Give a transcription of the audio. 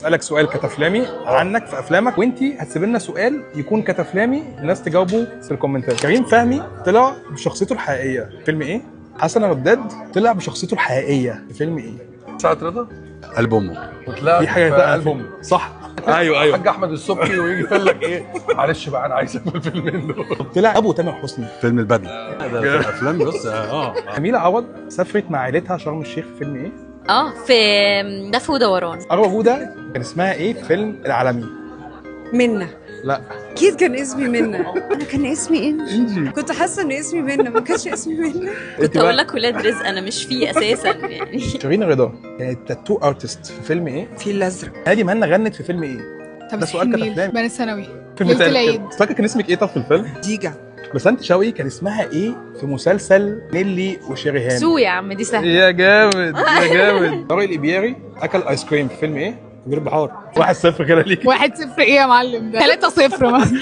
اسالك سؤال كتفلامي عنك في افلامك، وانت هتسيب لنا سؤال يكون كتفلامي الناس تجاوبه في الكومنتات. كريم فهمي طلع بشخصيته الحقيقيه في فيلم ايه؟ حسن الرداد طلع بشخصيته الحقيقيه في فيلم ايه؟ ساعة رضا قلب امه. في حاجه بقى قلبهم صح. ايوه الحاج احمد السبكي ويجي يقول لك ايه، معلش بقى انا عايزك في الفيلمين دول. طلع ابو تامر حسني. فيلم البدله. ده في الافلام بص أميلة عوض سافرت مع عائلتها شرم الشيخ في فيلم ايه؟ في لف ودوران. أروى جودة كان اسمها ايه في فيلم العالمي؟ منة. لا اكيد كان اسمي منة. انا كان اسمي انجي. كنت حاسه ان اسمي منة، ما كانش اسمي منة. كنت اقول لك ولاد رزق، انا مش فيه اساسا يعني. شيرين رضا كانت تاتو ارتست في فيلم ايه؟ في الازرق. هادي مهنا غنت في فيلم ايه؟ طب ده سؤال الحنين، كتفلامي. بنات ثانوي، فيلم ليلة تاني العيد. كده. فاكر كان اسمك ايه طب في الفيلم؟ ديجا. بسنت شوقي كان اسمها ايه في مسلسل نيلي وشريهان؟ سو يا عم دي سهله. يا جامد يا جامد. طارق الإبياري اكل ايس كريم في فيلم ايه؟ غير بحار. 1-0 كده ليك. 1-0 ايه يا معلم؟ ده 3-0 مثلا.